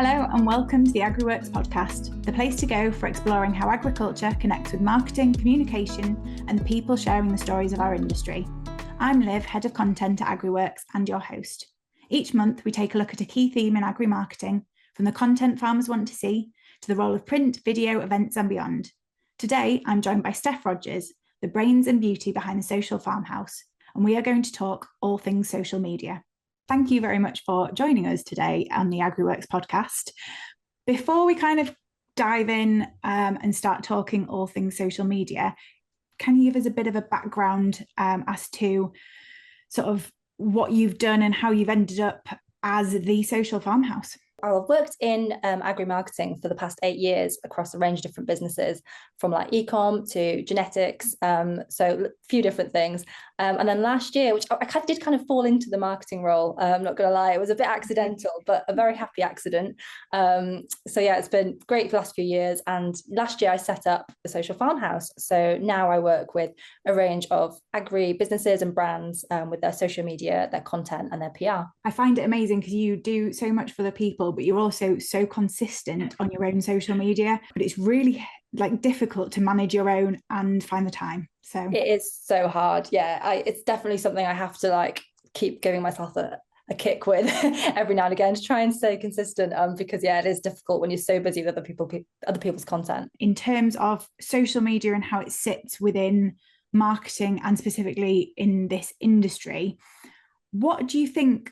Hello and welcome to the Agri-Works podcast, the place to go for exploring how agriculture connects with marketing, communication and the people sharing the stories of our industry. I'm Liv, Head of Content at Agri-Works and your host. Each month we take a look at a key theme in agri-marketing, from the content farmers want to see to the role of print, video, events and beyond. Today I'm joined by Steph Rogers, the brains and beauty behind the Social Farmhouse, and we are going to talk all things social media. Thank you very much for joining us today on the Agri-Works podcast. Before we kind of dive in and start talking all things social media, can you give us a bit of a background as to sort of what you've done and how you've ended up as the Social Farmhouse? I've worked in agri-marketing for the past 8 years across a range of different businesses, from like e-com to genetics, so a few different things. And then last year, which I did kind of fall into the marketing role, I'm not going to lie, it was a bit accidental, but a very happy accident. So yeah, it's been great for the last few years. And last year I set up the Social Farmhouse. So now I work with a range of agri businesses and brands with their social media, their content and their PR. I find it amazing because you do so much for the people, but you're also so consistent on your own social media, but it's really like difficult to manage your own and find the time. So it is so hard. Yeah, it's definitely something I have to like keep giving myself a kick with every now and again to try and stay consistent, because yeah, it is difficult when you're so busy with other people's content. In terms of social media and how it sits within marketing and specifically in this industry, what do you think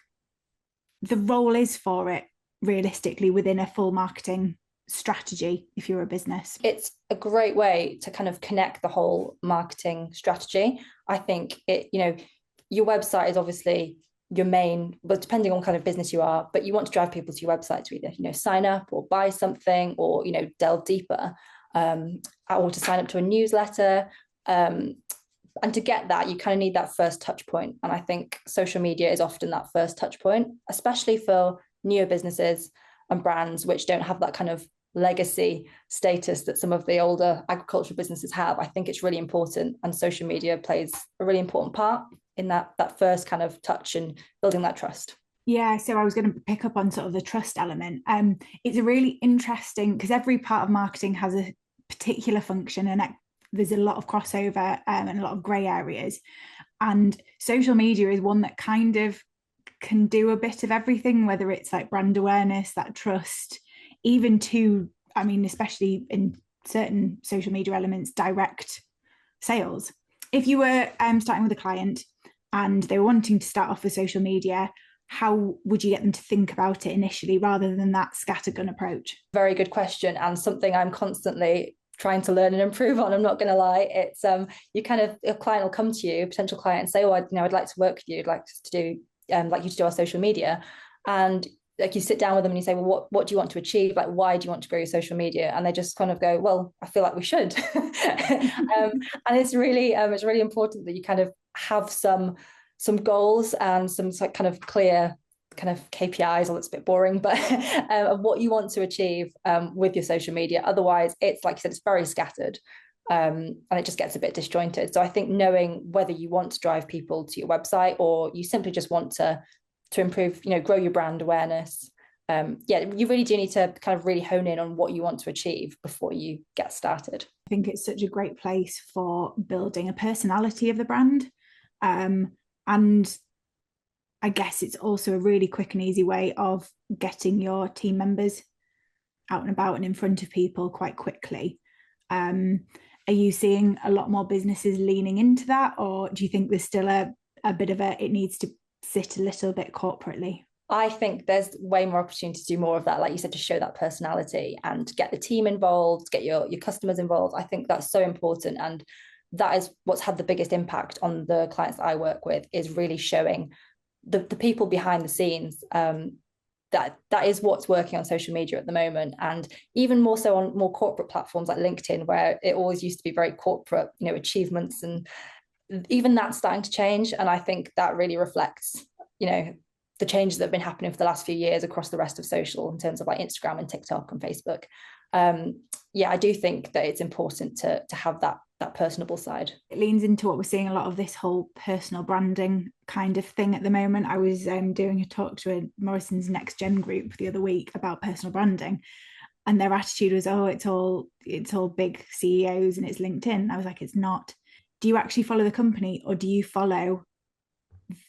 the role is for it realistically within a full marketing strategy if you're a business? It's a great way to kind of connect the whole marketing strategy. I think your website is obviously your main, but depending on kind of business you are, but you want to drive people to your website to either sign up or buy something or delve deeper, or to sign up to a newsletter, and to get that you kind of need that first touch point. And I think social media is often that first touch point, especially for newer businesses and brands which don't have that kind of legacy status that some of the older agricultural businesses have. I think it's really important, and social media plays a really important part in that first kind of touch and building that trust. Yeah, so I was going to pick up on sort of the trust element. It's a really interesting, because every part of marketing has a particular function and there's a lot of crossover and a lot of grey areas, and social media is one that kind of can do a bit of everything, whether it's like brand awareness, that trust, even to, especially in certain social media elements, direct sales. If you were starting with a client and they were wanting to start off with social media, how would you get them to think about it initially rather than that scattergun approach? Very good question, and something I'm constantly trying to learn and improve on. I'm not going to lie. It's a client will come to you, a potential client, and say, "Oh, I'd like to work with you. I'd like to do you to do our social media," and like you sit down with them and you say, "Well, what do you want to achieve? Like, why do you want to grow your social media?" And they just kind of go, "Well, I feel like we should." And it's really important that you kind of have some goals and some kind of clear kind of KPIs, or it's a bit boring, but of what you want to achieve with your social media. Otherwise, it's like you said, it's very scattered. And it just gets a bit disjointed. So I think knowing whether you want to drive people to your website or you simply just want to improve, grow your brand awareness, you really do need to kind of really hone in on what you want to achieve before you get started. I think it's such a great place for building a personality of the brand, and I guess it's also a really quick and easy way of getting your team members out and about and in front of people quite quickly. Are you seeing a lot more businesses leaning into that, or do you think there's still a bit of it needs to sit a little bit corporately? I think there's way more opportunity to do more of that, like you said, to show that personality and get the team involved, get your customers involved. I think that's so important, and that is what's had the biggest impact on the clients that I work with, is really showing the people behind the scenes. That is what's working on social media at the moment, and even more so on more corporate platforms like LinkedIn, where it always used to be very corporate, achievements, and even that's starting to change. And I think that really reflects, the changes that have been happening for the last few years across the rest of social, in terms of like Instagram and TikTok and Facebook. Yeah, I do think that it's important to have that personable side. It leans into what we're seeing a lot of, this whole personal branding kind of thing at the moment. I was doing a talk to a Morrison's Next Gen group the other week about personal branding, and their attitude was, oh, it's all big CEOs and it's LinkedIn. I was like, it's not. Do you actually follow the company, or do you follow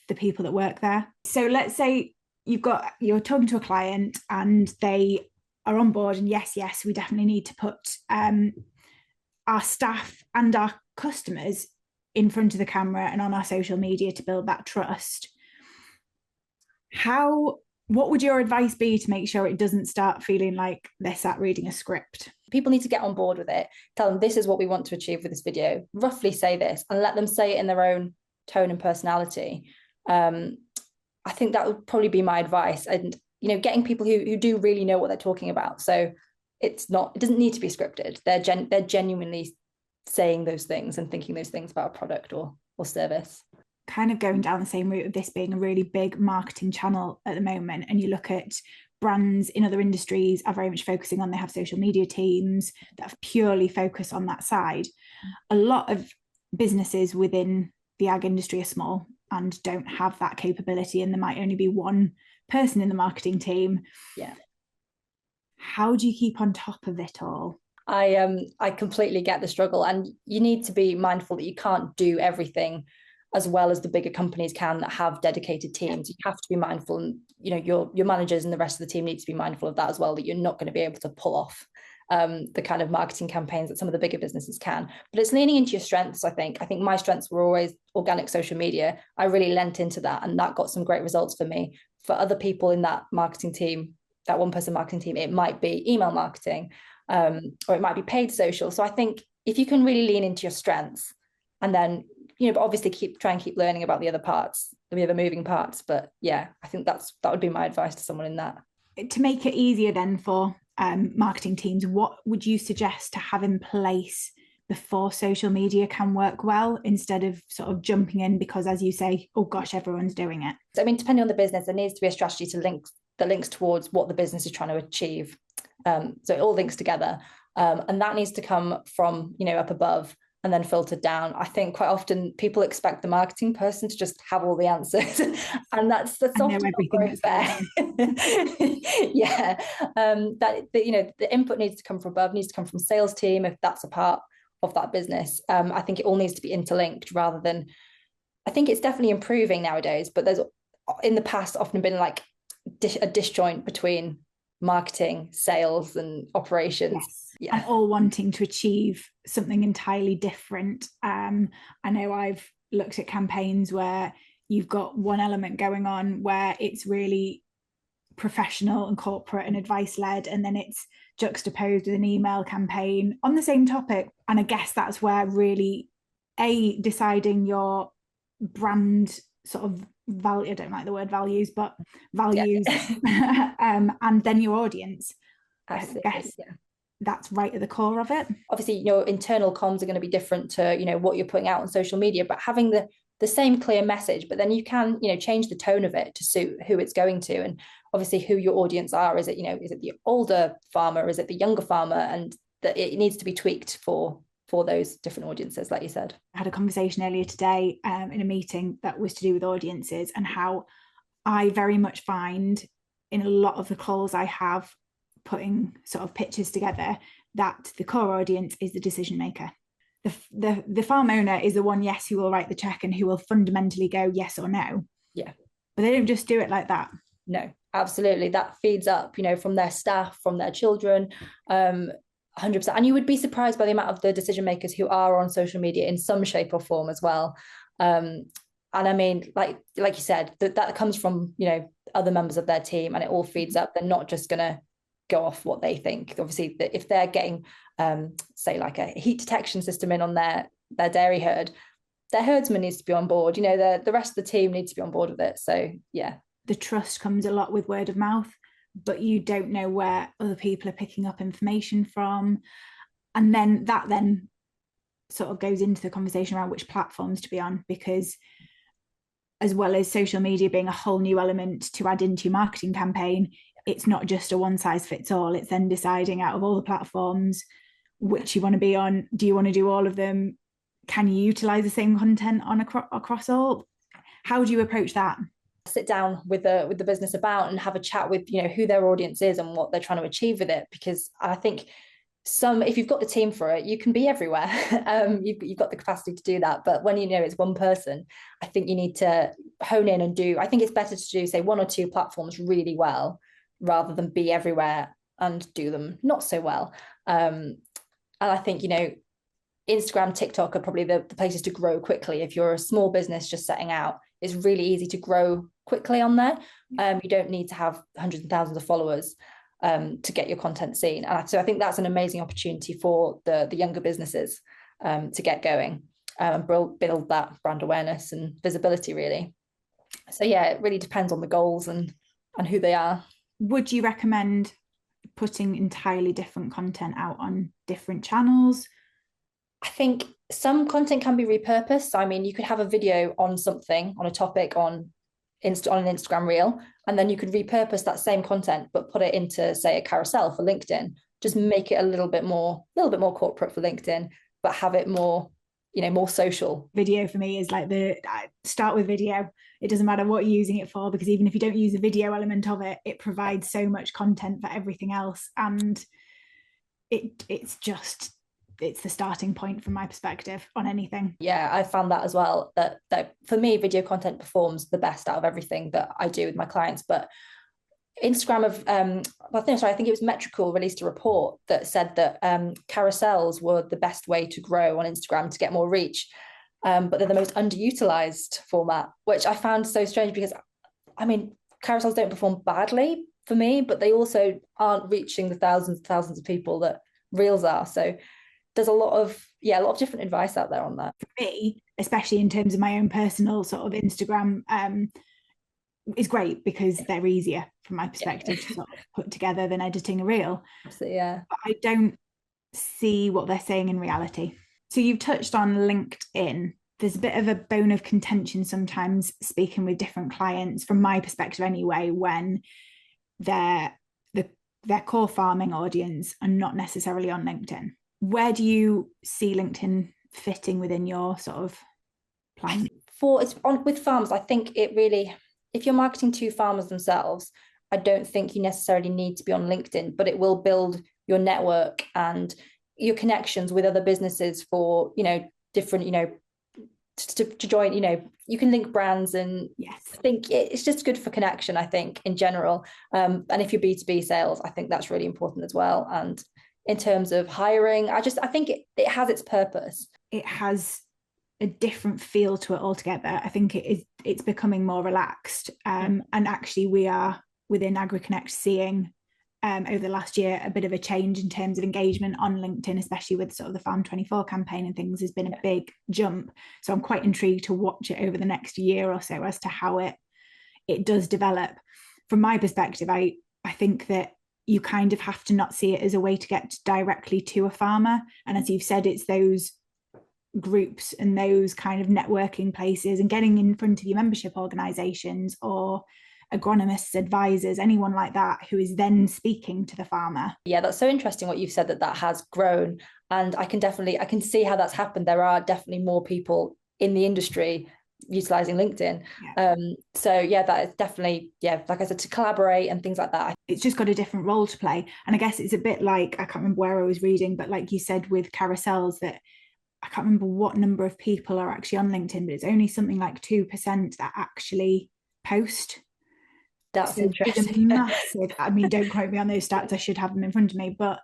the people that work there? So let's say you're talking to a client and they are on board, and yes, we definitely need to put our staff and our customers in front of the camera and on our social media to build that trust. What would your advice be to make sure it doesn't start feeling like they're sat reading a script? People need to get on board with it. Tell them, this is what we want to achieve with this video. Roughly say this, and let them say it in their own tone and personality. I think that would probably be my advice. And, getting people who do really know what they're talking about. So it doesn't need to be scripted. They're genuinely saying those things and thinking those things about a product or service. Kind of going down the same route of this being a really big marketing channel at the moment, and you look at brands in other industries are very much focusing on, they have social media teams that purely focus on that side. A lot of businesses within the ag industry are small and don't have that capability, and there might only be one person in the marketing team. Yeah. How do you keep on top of it all? I completely get the struggle, and you need to be mindful that you can't do everything as well as the bigger companies can that have dedicated teams. You have to be mindful, and your managers and the rest of the team need to be mindful of that as well, that you're not going to be able to pull off the kind of marketing campaigns that some of the bigger businesses can. But it's leaning into your strengths. I think my strengths were always organic social media. I really lent into that, and that got some great results for me. For other people in that marketing team, that one person marketing team, it might be email marketing, or it might be paid social. So I think if you can really lean into your strengths, and then but obviously try and keep learning about the other parts, the other moving parts. But yeah, I think that would be my advice to someone in that. To make it easier then for marketing teams, what would you suggest to have in place before social media can work well, instead of sort of jumping in because, as you say, oh gosh, everyone's doing it? So, depending on the business, there needs to be a strategy that links towards what the business is trying to achieve. So it all links together. And that needs to come from, up above and then filtered down. I think quite often people expect the marketing person to just have all the answers, and that's often not very fair. Yeah, the input needs to come from above, needs to come from sales team if that's a part of that business. I think it all needs to be interlinked rather than. I think it's definitely improving nowadays, but there's in the past often been like a disjoint between marketing, sales, and operations. Yes. Yeah. And all wanting to achieve something entirely different. I know I've looked at campaigns where you've got one element going on where it's really professional and corporate and advice led, and then it's juxtaposed with an email campaign on the same topic. And I guess that's where really deciding your brand sort of value, I don't like the word values, but values, yeah. And then your audience. Absolutely, I guess that's right at the core of it. Obviously, internal comms are going to be different to, what you're putting out on social media, but having the same clear message, but then you can, change the tone of it to suit who it's going to. And obviously who your audience are. Is it, is it the older farmer? Is it the younger farmer? And that it needs to be tweaked for those different audiences, like you said. I had a conversation earlier today in a meeting that was to do with audiences, and how I very much find in a lot of the calls I have putting sort of pitches together that the core audience is the decision maker. The farm owner is the one, yes, who will write the check and who will fundamentally go yes or no. Yeah. But they don't just do it like that. No, absolutely. That feeds up, from their staff, from their children, 100%. And you would be surprised by the amount of the decision makers who are on social media in some shape or form as well. And I mean, like you said, that comes from, other members of their team, and it all feeds up. They're not just going to go off what they think. Obviously, if they're getting, say, like a heat detection system in on their dairy herd, their herdsman needs to be on board. The rest of the team needs to be on board with it. So, yeah. The trust comes a lot with word of mouth, but you don't know where other people are picking up information from. And then that sort of goes into the conversation around which platforms to be on, because as well as social media being a whole new element to add into your marketing campaign, it's not just a one size fits all. It's then deciding out of all the platforms which you want to be on. Do you want to do all of them? Can you utilize the same content on across all? How do you approach that? Sit down with the business about and have a chat with, you know, who their audience is and what they're trying to achieve with it. Because I think if you've got the team for it, you can be everywhere. You've got the capacity to do that. But when you know it's one person, I think you need to hone in and I think it's better to do, say, one or two platforms really well, rather than be everywhere and do them not so well. And I think, you know, Instagram, TikTok are probably the places to grow quickly. If you're a small business just setting out, it's really easy to grow quickly on there. You don't need to have hundreds of thousands of followers to get your content seen. And so I think that's an amazing opportunity for the younger businesses to get going and build that brand awareness and visibility, really. So yeah, it really depends on the goals and who they are. Would you recommend putting entirely different content out on different channels? I think some content can be repurposed. I mean, you could have a video on something, on a topic on an Instagram reel, and then you could repurpose that same content, but put it into, say, a carousel for LinkedIn. Just make it a little bit more corporate for LinkedIn, but have it more, you know, more social. Video for me is like start with video. It doesn't matter what you're using it for, because even if you don't use the video element of it, it provides so much content for everything else. And it's the starting point from my perspective on anything. Yeah, I found that as well, that for me, video content performs the best out of everything that I do with my clients. But Instagram I think it was Metrical released a report that said that carousels were the best way to grow on Instagram to get more reach. But they're the most underutilized format, which I found so strange, because I mean, carousels don't perform badly for me, but they also aren't reaching the thousands and thousands of people that reels are. So there's a lot of different advice out there on that. For me, especially in terms of my own personal sort of Instagram, is great because they're easier from my perspective to sort of put together than editing a reel. Absolutely, yeah. But I don't see what they're saying in reality. So you've touched on LinkedIn. There's a bit of a bone of contention sometimes speaking with different clients, from my perspective anyway, when their core farming audience are not necessarily on LinkedIn. Where do you see LinkedIn fitting within your sort of plan? With farms, I think it really, if you're marketing to farmers themselves, I don't think you necessarily need to be on LinkedIn, but it will build your network and your connections with other businesses for, you know, different, you know, to join, you know, you can link brands, and yes, I think it's just good for connection, I think, in general. And if you're B2B sales, I think that's really important as well. And in terms of hiring, I think it has its purpose. It has a different feel to it altogether. I think it's becoming more relaxed. And actually we are within AgriConnect seeing over the last year a bit of a change in terms of engagement on LinkedIn, especially with sort of the Farm 24 campaign and things, has been a big jump. So I'm quite intrigued to watch it over the next year or so as to how it does develop. From my perspective, I think that you kind of have to not see it as a way to get directly to a farmer. And as you've said, it's those groups and those kind of networking places and getting in front of your membership organizations or agronomists, advisors, anyone like that, who is then speaking to the farmer. Yeah, that's so interesting what you've said, that has grown. And I can see how that's happened. There are definitely more people in the industry utilizing LinkedIn. So yeah, that is definitely, like I said, to collaborate and things like that. It's just got a different role to play. And I guess it's a bit like, I can't remember where I was reading, but like you said with carousels, that I can't remember what number of people are actually on LinkedIn, but it's only something like 2% that actually post. That's so interesting. Massive. I mean, don't quote me on those stats, I should have them in front of me, but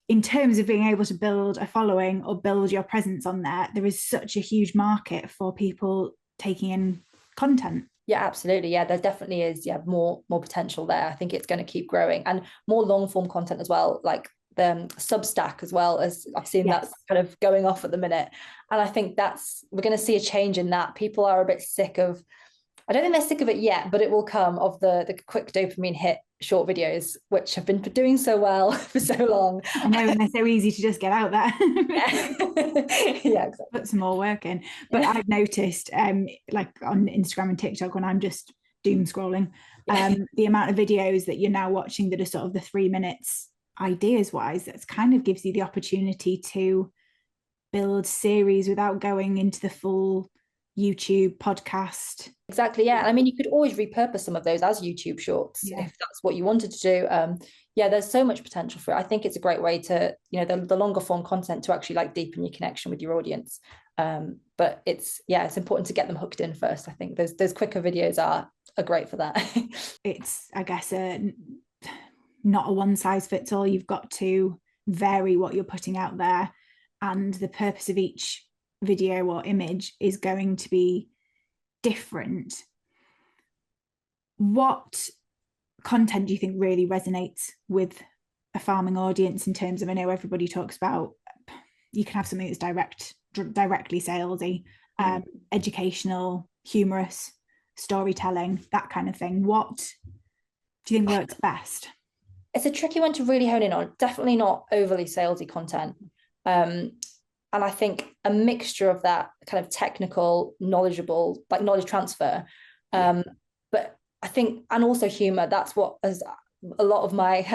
in terms of being able to build a following or build your presence on there is such a huge market for people taking in content. Yeah, absolutely. Yeah, there definitely is more potential there. I think it's going to keep growing, and more long form content as well, like the Substack as well, as I've seen. Yes. That's kind of going off at the minute. And I think we're going to see a change in that. People are a bit sick of, I don't think they're sick of it yet, but it will come, of the quick dopamine hit short videos, which have been doing so well for so long. I know, and they're so easy to just get out there. Yeah, exactly. Put some more work in. But I've noticed, like on Instagram and TikTok, when I'm just doom scrolling, The amount of videos that you're now watching that are sort of the 3 minutes ideas wise, that's kind of gives you the opportunity to build series without going into the full YouTube podcast. Exactly, yeah. I mean, you could always repurpose some of those as YouTube shorts if that's what you wanted to do. Yeah, there's so much potential for it. I think it's a great way to, the longer form content to actually like deepen your connection with your audience. But it's important to get them hooked in first. I think those quicker videos are great for that. It's, I guess, not a one size fits all. You've got to vary what you're putting out there, and the purpose of each video or image is going to be different. What content do you think really resonates with a farming audience in terms of, I know everybody talks about, you can have something that's directly salesy, educational, humorous, storytelling, that kind of thing. What do you think works best? It's a tricky one to really hone in on. Definitely not overly salesy content. And I think a mixture of that kind of technical, knowledgeable, like knowledge transfer. But I think, and also humor, that's what as a lot of my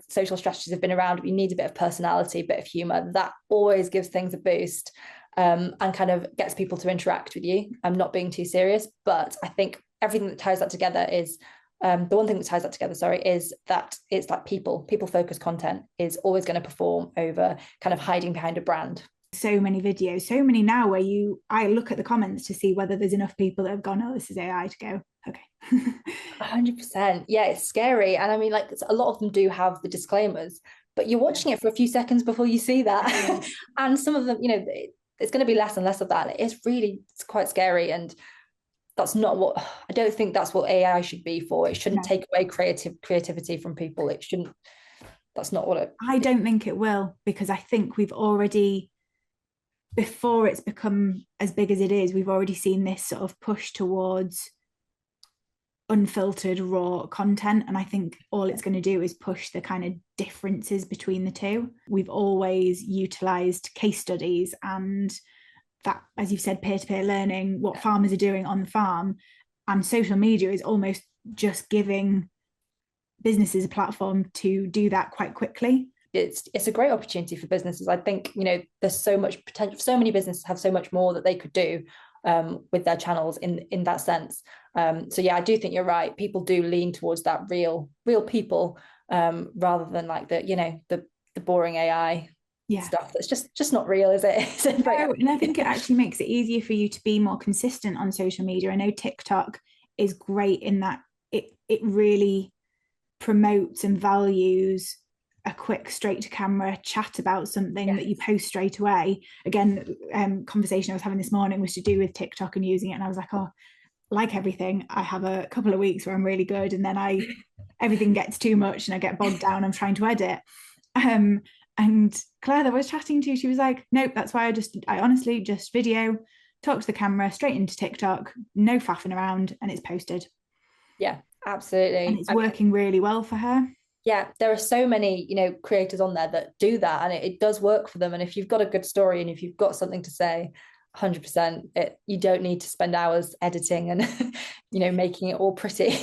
social strategies have been around. You need a bit of personality, a bit of humor. That always gives things a boost, and kind of gets people to interact with you. I'm not being too serious, but I think everything that ties that together is the one thing that ties that together, is that it's like people focused content is always going to perform over kind of hiding behind a brand. So many videos, so many now where I look at the comments to see whether there's enough people that have gone, oh, this is AI, to go, okay. 100%. Yeah, it's scary. And I mean, like, a lot of them do have the disclaimers, but you're watching it for a few seconds before you see that. And some of them, it's going to be less and less of that. It's quite scary. And that's not what, I don't think that's what AI should be for. It shouldn't take away creativity from people. It shouldn't, that's not what it. I don't think it will, because I think we've already, before it's become as big as it is, we've already seen this sort of push towards unfiltered raw content, and I think all it's going to do is push the kind of differences between the two. We've always utilized case studies and that, as you've said, peer-to-peer learning, what farmers are doing on the farm, and social media is almost just giving businesses a platform to do that quite quickly. It's a great opportunity for businesses. I think, there's so much potential. So many businesses have so much more that they could do with their channels in that sense. So yeah, I do think you're right. People do lean towards that real people, rather than like the boring AI stuff that's just not real, is it? No, and I think it actually makes it easier for you to be more consistent on social media. I know TikTok is great in that it really promotes and values a quick straight to camera chat about something that you post straight away. Again, conversation I was having this morning was to do with TikTok and using it, and I was like, oh, like everything, I have a couple of weeks where I'm really good, and then everything gets too much and I get bogged down. I'm trying to edit. And Claire that I was chatting to, she was like, nope, that's why I honestly just video, talk to the camera, straight into TikTok, no faffing around, and it's posted. Yeah, absolutely. And it's working really well for her. Yeah, there are so many, creators on there that do that, and it does work for them. And if you've got a good story and if you've got something to say, 100%, you don't need to spend hours editing and, making it all pretty.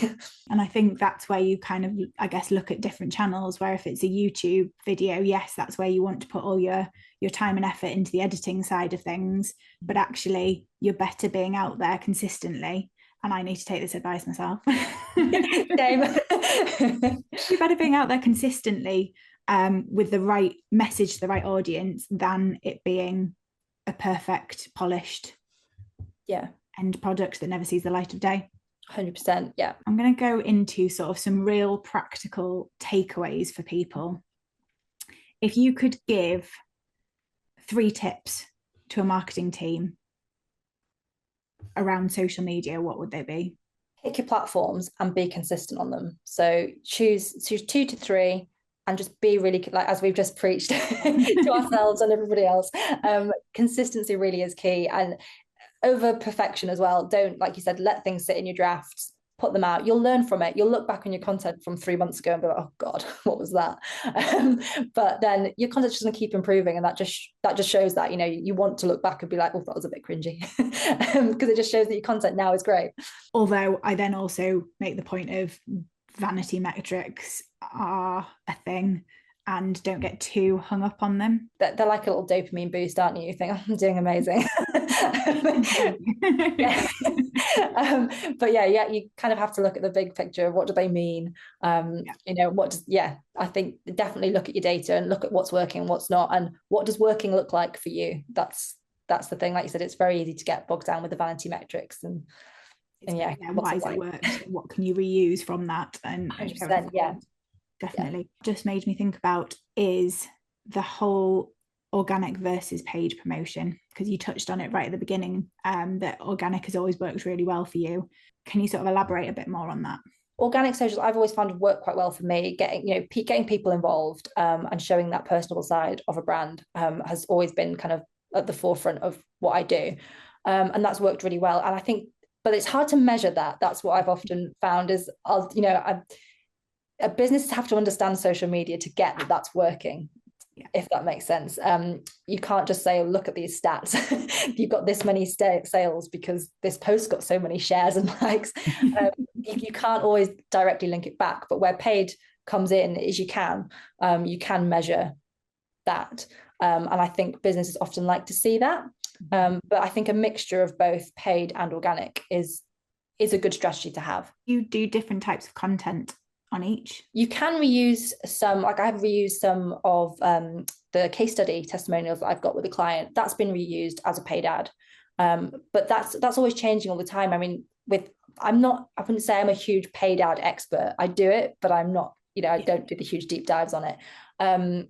And I think that's where you kind of, I guess, look at different channels, where if it's a YouTube video, yes, that's where you want to put all your time and effort into the editing side of things. But actually, you're better being out there consistently. And I need to take this advice myself. Same. You're better being out there consistently with the right message to the right audience than it being a perfect, polished end product that never sees the light of day. 100%. Yeah. I'm going to go into sort of some real practical takeaways for people. If you could give 3 tips to a marketing team around social media, what would they be? Pick your platforms and be consistent on them. So choose 2 to 3 and just be really, like, as we've just preached to ourselves and everybody else, consistency really is key, and over perfection as well. Don't, like you said, let things sit in your drafts. put them out. You'll learn from it. You'll look back on your content from 3 months ago and be like, oh God, what was that? But then your content just going to keep improving. And that just shows that, you know, you want to look back and be like, oh, that was a bit cringy. Because it just shows that your content now is great. Although I then also make the point of vanity metrics are a thing, and don't get too hung up on them. They're like a little dopamine boost, aren't you? You think, oh, I'm doing amazing. But yeah, you kind of have to look at the big picture of what do they mean. You know, I think definitely look at your data and look at what's working, what's not, and what does working look like for you. That's the thing. Like you said, it's very easy to get bogged down with the vanity metrics and why has it worked? What can you reuse from that? And 100%, yeah. Definitely. Just made me think about is the whole organic versus paid promotion, because you touched on it right at the beginning, that organic has always worked really well for you. Can you sort of elaborate a bit more on that? Organic social, I've always found work quite well for me. Getting people involved and showing that personal side of a brand has always been kind of at the forefront of what I do, and that's worked really well. And I think, but it's hard to measure that. That's what I've often found is, businesses have to understand social media to get that that's working, if that makes sense. You can't just say, oh, look at these stats. You've got this many sales because this post got so many shares and likes. You can't always directly link it back, but where paid comes in is you can measure that. And I think businesses often like to see that. But I think a mixture of both paid and organic is a good strategy to have. You do different types of content on each. You can reuse some, like I have reused some of the case study testimonials that I've got with a client. That's been reused as a paid ad. But that's always changing all the time. I mean, I wouldn't say I'm a huge paid ad expert. I do it, but I'm not, I don't do the huge deep dives on it. And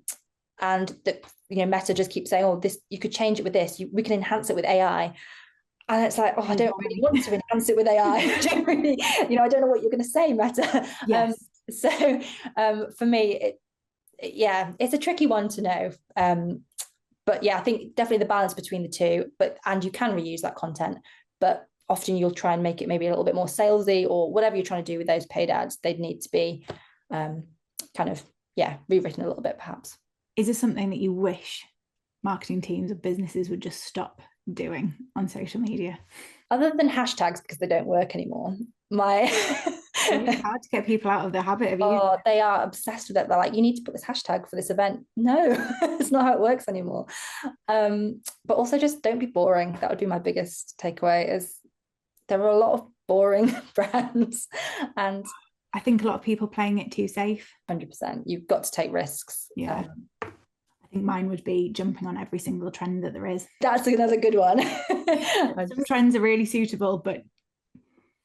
Meta just keeps saying, oh, this, you could change it with this, we can enhance it with AI. And it's like, oh, I don't really want to enhance it with AI. I don't really, I don't know what you're going to say, Meta. Yes. So for me, it's a tricky one to know. But yeah, I think definitely the balance between the two, and you can reuse that content, but often you'll try and make it maybe a little bit more salesy, or whatever you're trying to do with those paid ads, they'd need to be rewritten a little bit, perhaps. Is there something that you wish marketing teams or businesses would just stop doing on social media? Other than hashtags, because they don't work anymore. It's hard to get people out of the habit of using it. They are obsessed with it. They're like, you need to put this hashtag for this event. No, it's not how it works anymore. But also just don't be boring. That would be my biggest takeaway, is there are a lot of boring brands, and I think a lot of people playing it too safe. 100%. You've got to take risks. Yeah. I think mine would be jumping on every single trend that there is. That's another good one. Some trends are really suitable, but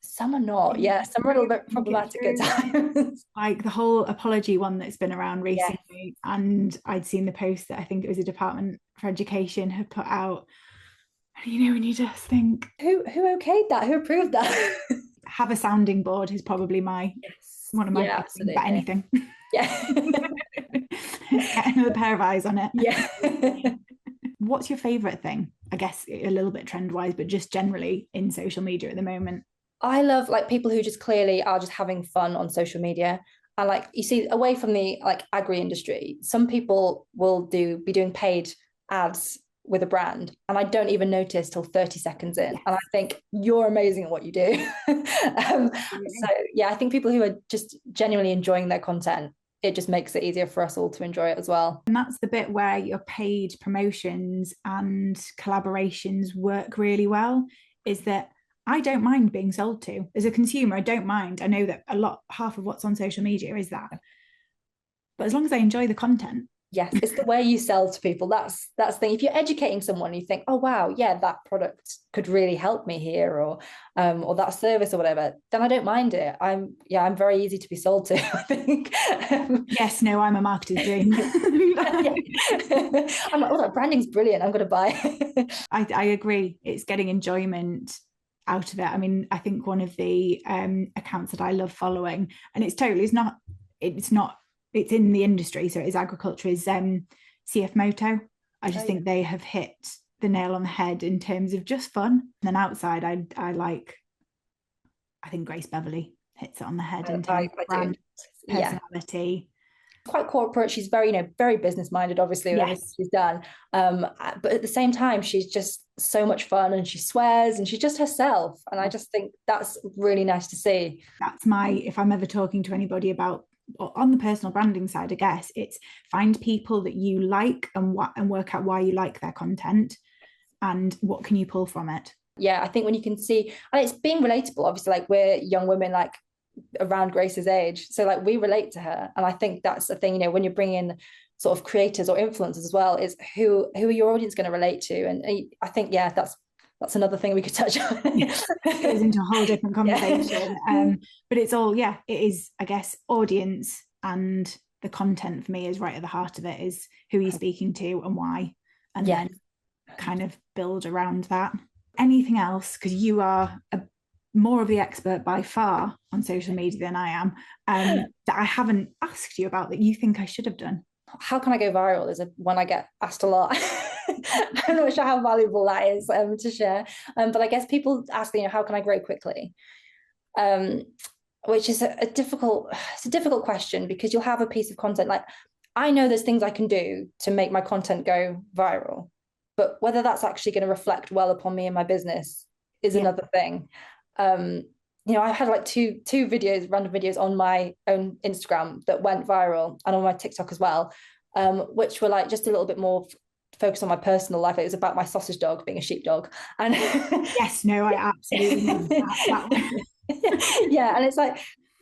some are not. Yeah, some are a little bit problematic at times. Like the whole apology one that's been around recently. Yes. And I'd seen the post that I think it was the Department for Education had put out. And you just think, who okayed that? Who approved that? Have a sounding board is probably one of my absolutely. But anything. Yeah. Get another pair of eyes on it. Yeah. What's your favorite thing? I guess a little bit trend wise, but just generally in social media at the moment. I love people who just clearly are just having fun on social media. And you see, away from the agri industry, some people will be doing paid ads with a brand, and I don't even notice till 30 seconds in. Yes. And I think you're amazing at what you do. So yeah, I think people who are just genuinely enjoying their content, it just makes it easier for us all to enjoy it as well. And that's the bit where your paid promotions and collaborations work really well, is that I don't mind being sold to. As a consumer, I don't mind. I know that half of what's on social media is that. But as long as I enjoy the content. Yes, it's the way you sell to people. That's the thing. If you're educating someone, you think, oh wow, yeah, that product could really help me here, or that service or whatever, then I don't mind it. I'm very easy to be sold to, I think. Yes, no, I'm a marketer's dream. I'm like, oh, that branding's brilliant, I'm gonna buy. I agree. It's getting enjoyment out of it. I mean, I think one of the accounts that I love following, and it's in the industry, so it is agriculture, is CF Moto. I just think they have hit the nail on the head in terms of just fun. And then outside, I like I think Grace Beverley hits it on the head in I terms of brand, personality. Quite corporate. She's very, very business minded, obviously, with everything she's done. But at the same time, she's just so much fun, and she swears, and she's just herself. And I just think that's really nice to see. That's if I'm ever talking to anybody about, on the personal branding side, I guess it's find people that you like and work out why you like their content and what can you pull from it. Yeah, I think when you can see, and it's being relatable, obviously, like we're young women, like around Grace's age, so like we relate to her. And I think that's the thing, when you're bringing in sort of creators or influencers as well, is who are your audience going to relate to. And I think that's another thing we could touch on. It goes into a whole different conversation. But it's all it is, I guess, audience, and the content for me is right at the heart of it, is who you're speaking to and why, and then kind of build around that. Anything else, because you are more of the expert by far on social media than I am, that I haven't asked you about that you think I should have done? How can I go viral is one I get asked a lot. I'm not sure how valuable that is to share. But I guess people ask, how can I grow quickly? Which is a difficult question, because you'll have a piece of content. Like, I know there's things I can do to make my content go viral, but whether that's actually going to reflect well upon me and my business is another thing. I had like two random videos on my own Instagram that went viral, and on my TikTok as well, which were like just a little bit more focused on my personal life. It was about my sausage dog being a sheepdog. And I absolutely love that. Yeah, and it's like,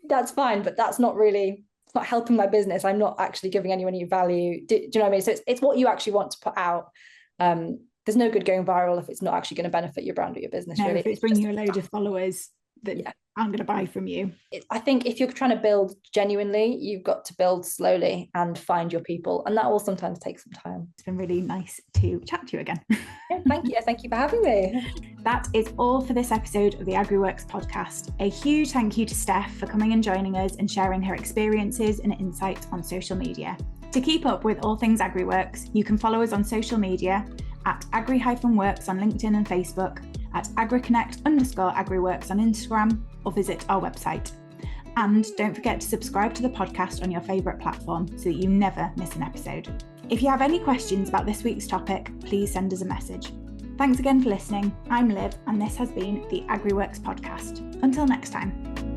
that's fine, but that's not really, it's not helping my business. I'm not actually giving anyone any value. Do you know what I mean? So it's what you actually want to put out. There's no good going viral if it's not actually going to benefit your brand or your business. Really, if it's bringing you a load of followers that I'm going to buy from you. I think if you're trying to build genuinely, you've got to build slowly and find your people, and that will sometimes take some time. It's been really nice to chat to you again. Thank you for having me. That is all for this episode of the Agri-Works podcast. A huge thank you to Steph for coming and joining us and sharing her experiences and insights on social media. To keep up with all things Agri-Works, you can follow us on social media at Agri-Works on LinkedIn and Facebook, at agriconnect_agriworks on Instagram, or visit our website. And don't forget to subscribe to the podcast on your favourite platform so that you never miss an episode. If you have any questions about this week's topic, please send us a message. Thanks again for listening. I'm Liv, and this has been the Agri-Works podcast. Until next time.